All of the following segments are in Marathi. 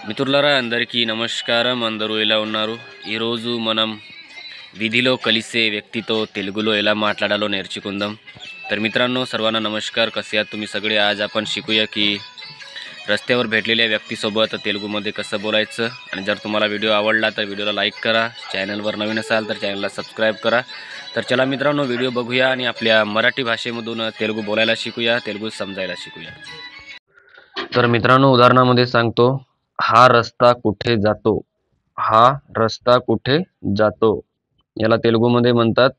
మిత్రులారా అందరికీ నమస్కారం. అందరూ ఎలా ఉన్నారు? ఈరోజు మనం विधीలో కలిసే व्यक्तीతో तेलुगुలో ఎలా మాట్లాడాలో నేర్చుకుందాం. तर मित्रांनो सर्वांना नमस्कार. कसे आहात तुम्ही सगळे? आज आपण शिकूया की रस्त्यावर भेटलेल्या व्यक्तीसोबत तेलुगूमध्ये कसं बोलायचं. आणि जर तुम्हाला व्हिडिओ आवडला तर व्हिडिओला लाईक करा. चॅनलवर नवीन असाल तर चॅनलला सबस्क्राईब करा. तर चला मित्रांनो व्हिडिओ बघूया आणि आपल्या मराठी भाषेमधून तेलुगू बोलायला शिकूया, तेलुगू समजायला शिकूया. तर मित्रांनो उदाहरणामध्ये सांगतो, हा रस्ता कुठे जातो. हा रस्ता कुठे जातो याला तेलुगूमध्ये म्हणतात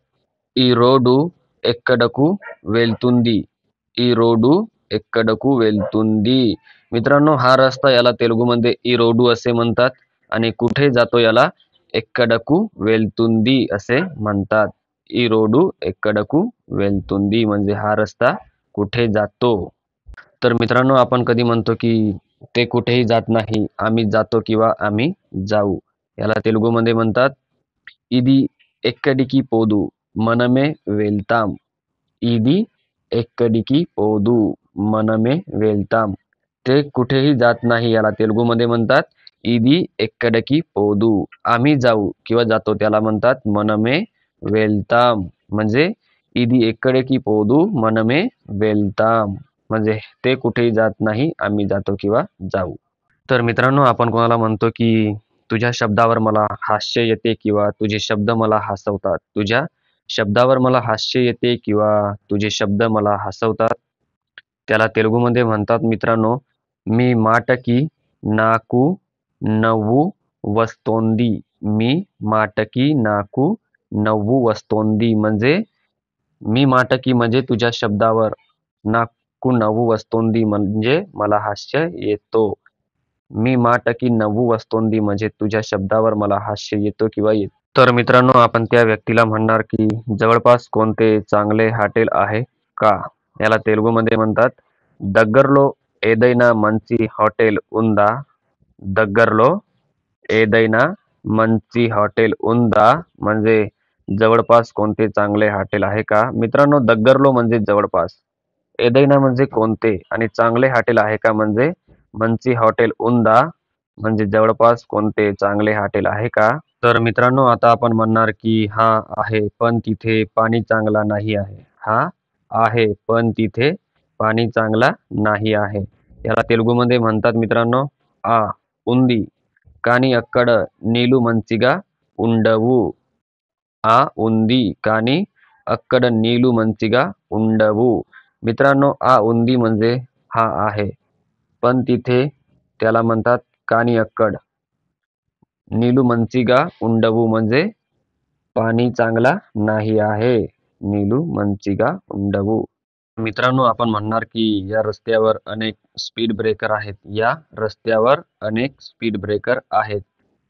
ఈ రోడ్డు ఎక్కడకు వెళ్తుంది. ఈ రోడ్డు ఎక్కడకు వెళ్తుంది. मित्रांनो हा रस्ता याला तेलुगूमध्ये ఈ రోడ్డు असे म्हणतात आणि कुठे जातो याला ఎక్కడకు వెళ్తుంది असे म्हणतात. ఈ రోడ్డు ఎక్కడకు వెళ్తుంది म्हणजे हा रस्ता कुठे जातो. तर मित्रांनो आपण कधी म्हणतो की ते कुठेही जात नाही, आम्ही जातो किंवा आम्ही जाऊ. याला तेलुगूमध्ये म्हणतात ఇది ఎక్కడికి పోదు మనమే వెళ్తాం. ఇది ఎక్కడికి పోదు మనమే వెళ్తాం. ते कुठेही जात नाही याला तेलुगूमध्ये म्हणतात ఇది ఎక్కడికి పోదు. आम्ही जाऊ किंवा जातो त्याला म्हणतात మనమే వెళ్తాం. म्हणजे ఇది ఎక్కడికి పోదు మనమే వెళ్తాం म्हणजे ते कुठेही जात नाही, आम्ही जातो किंवा जाऊ. तर मित्रांनो आपण कोणाला म्हणतो की तुझ्या शब्दावर मला हास्य येते किंवा तुझे शब्द मला हसवतात. तुझ्या शब्दावर मला हास्य येते किंवा तुझे शब्द मला हसवतात. त्याला तेलुगूमध्ये म्हणतात मित्रांनो मी మాటకి నాకు నవ్వు వస్తోంది. मी మాటకి నాకు నవ్వు వస్తోంది म्हणजे मी మాటకి म्हणजे तुझ्या शब्दावर, నాకు నవ్వు వస్తోంది म्हणजे मला हास्य येतो. मी माटकी नव्वू वस्तोंदी म्हणजे तुझ्या शब्दावर मला हास्य येतो किंवा येतो. तर मित्रांनो आपण त्या व्यक्तीला म्हणणार की जवळपास कोणते चांगले हॉटेल आहे का. याला तेलुगूमध्ये म्हणतात దగ్గరలో ఏదైనా మంచి హోటల్ ఉందా. దగ్గరలో ఏదైనా మంచి हॉटेल ఉందా म्हणजे जवळपास कोणते चांगले हॉटेल आहे का. मित्रांनो దగ్గరలో म्हणजे जवळपास, ఏదైనా म्हणजे कोणते आणि चांगले हॉटेल आहे का म्हणजे मंची हॉटेल उंदा म्हणजे जवळपास कोणते चांगले हॉटेल आहे का. तर मित्रांनो आता आपण म्हणणार की हा आहे पण तिथे पाणी चांगला नाही आहे. हा आहे पण तिथे पाणी चांगला नाही आहे. याला तेलुगूमध्ये म्हणतात मित्रांनो आ ఉంది కానీ అక్కడ నీళ్లు మంచిగా ఉండవు. ఆ ఉంది కానీ అక్కడ నీళ్లు మంచిగా ఉండవు. मित्रांनो आ ఉంది म्हणजे हा आहे पण तिथे त्याला म्हणतात कानी अक्कड. नीलू मंचिगा उंडवू म्हणजे पाणी चांगला नाही आहे. नीलू मंचिगा उंडवू. मित्रांनो आपण म्हणणार की या रस्त्यावर अनेक स्पीड ब्रेकर आहेत. या रस्त्यावर अनेक स्पीड ब्रेकर आहेत.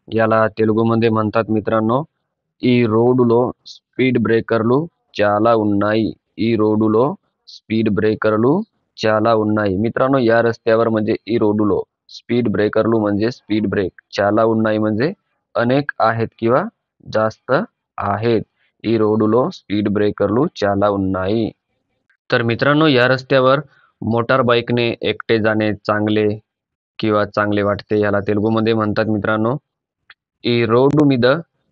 याला तेलुगूमध्ये म्हणतात मित्रांनो ఈ రోడ్డులో స్పీడ్ బ్రేకర్లు చాలా ఉన్నాయి. ఈ రోడ్డులో स्पीड ब्रेकरలు చాలా ఉన్నాయి. मित्रांनो या रस्त्यावर म्हणजे ఈ రోడ్డులో स्पीड ब्रेकरలు म्हणजे स्पीड ब्रेक, చాలా ఉన్నాయి म्हणजे अनेक आहेत किंवा जास्त आहेत. ఈ రోడ్డులో स्पीड ब्रेकरలు చాలా ఉన్నాయి. तर मित्रांनो या रस्त्यावर मोटार बाईकने एकटे जाणे चांगले किंवा चांगले वाटते. याला तेलुगूमध्ये म्हणतात मित्रांनो ఈ రోడ్డు మీద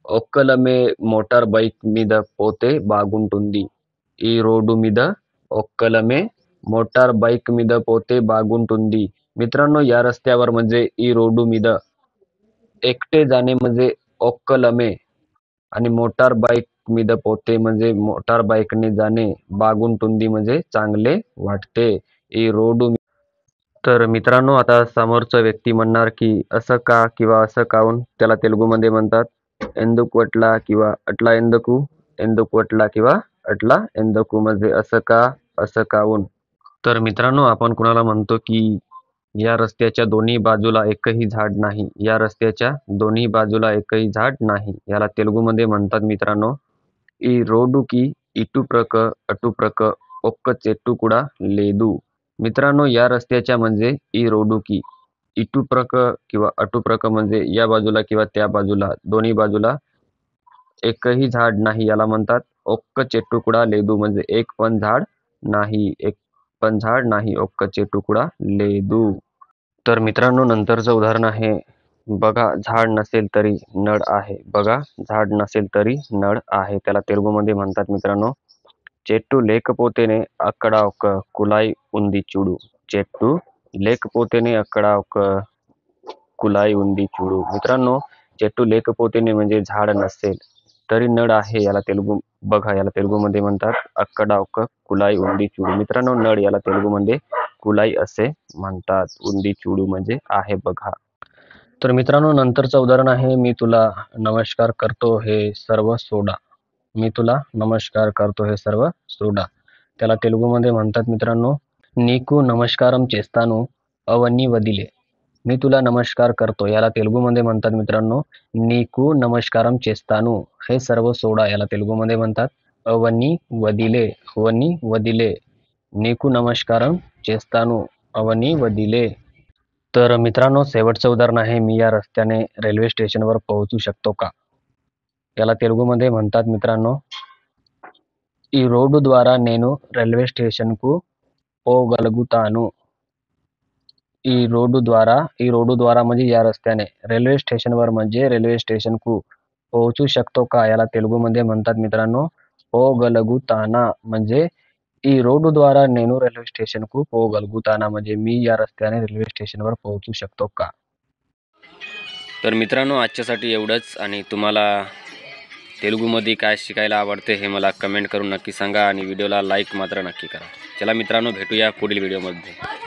ఒక్కలమే మోటార్ బైక్ మీద పోతే బాగుంటుంది. ఈ రోడ్డు మీద ఒక్కలమే मोटार बाईक మీద పోతే బాగుంటుంది. मित्रांनो या रस्त्यावर म्हणजे ఈ రోడ్డు మీద एकटे जाणे म्हणजे ఒక్కలమే आणि मोटार बाईक మీద పోతే म्हणजे मोटार बाईकने जाणे బాగుంటుంది म्हणजे चांगले वाटते. ఈ రోడ్డు तर मित्रांनो आता समोरचा व्यक्ती म्हणणार की असं का किंवा असं काऊन. त्याला तेलुगूमध्ये म्हणतात ఎందుకు అట్లా किंवा అట్లా ఎందుకు, ఎందుకు అట్లా किंवा అట్లా ఎందుకు म्हणजे असं का, असं काऊन. तर मित्रांनो आपण कुणाला म्हणतो की या रस्त्याच्या दोन्ही बाजूला एकही झाड नाही. या रस्त्याच्या दोन्ही बाजूला एकही झाड नाही. याला तेलुगूमध्ये म्हणतात मित्रांनो ఈ రోడ్డుకి ఇటు ప్రక్క అటు ప్రక్క ఒక్క చెట్టు కూడా లేదు. मित्रांनो या रस्त्याच्या म्हणजे ఈ రోడ్డుకి ఇటు ప్రక్క किंवा अटू प्रक म्हणजे या बाजूला किंवा त्या बाजूला दोन्ही बाजूला एकही झाड नाही. याला म्हणतात ఒక్క చెట్టు కూడా లేదు म्हणजे एक पण झाड नाही, एक पण झाड नाही, ఒక్క చెట్టు కూడా లేదు. तर मित्रांनो नंतरचं उदाहरण आहे बघा झाड नसेल तरी नळ आहे. बघा झाड नसेल तरी नळ आहे. त्याला तेलुगूमध्ये म्हणतात मित्रांनो, చెట్టు లేకపోతేనే అక్కడ ఒక కుళాయి ఉంది చూడు. చెట్టు లేకపోతేనే అక్కడ ఒక कुलाई उंदी चुडू. मित्रांनो, చెట్టు లేకపోతేనే म्हणजे झाड नसेल तरी नळ आहे. याला तेलुगू बघा, याला तेलुगूमध्ये म्हणतात अक्कड़ा ఒక कुलाई उंदी चुडू. मित्रांनो, नळ याला तेलुगूमध्ये कुलाई असे म्हणतात. उंदी चुडू म्हणजे आहे बघा. तर मित्रांनो, नंतरचं उदाहरण आहे, मी तुला नमस्कार करतो हे सर्व सोडा. मी तुला नमस्कार करतो हे सर्व सोडा. त्याला तेलुगूमध्ये म्हणतात मित्रांनो, నీకు నమస్కారం చేస్తాను అవన్నీ వదిలే. मी तुला नमस्कार करतो याला तेलुगूमध्ये म्हणतात मित्रांनो, నీకు नमस्कारम చేస్తాను हे सर्व सोडा. याला तेलुगूमध्ये म्हणतात అవన్నీ వదిలే. అవన్నీ వదిలే. నీకు नमस्कारम చేస్తాను అవన్నీ వదిలే. तर मित्रांनो, शेवटचं उदाहरण आहे, मी या रस्त्याने रेल्वे स्टेशनवर पोहोचू शकतो का? याला तेलुगूमध्ये म्हणतात मित्रांनो, ఈ రోడ్డు ద్వారా నేను రైల్వే స్టేషన్‌కు పోగలుగుతాను. ఈ रोड द्वारा म्हणजे या रस्त्याने, रेल्वे स्टेशनवर म्हणजे रेल्वे स्टेशनకు, पोहोचू शकतो का? याला तेलुगूमध्ये म्हणतात मित्रांनो, పోగలుగుతానా म्हणजे ఈ రోడ్డు ద్వారా నేను రైల్वे स्टेशनకు పోగలుగుతానా म्हणजे मी या रस्त्याने रेल्वे स्टेशनवर पोहोचू शकतो का? तर मित्रांनो, आजच्यासाठी एवढंच. आणि तुम्हाला तेलुगूमध्ये काय शिकायला आवडते हे मला कमेंट करून नक्की सांगा आणि व्हिडिओला लाईक मात्र नक्की करा. चला मित्रांनो, भेटूया पुढील व्हिडिओमध्ये.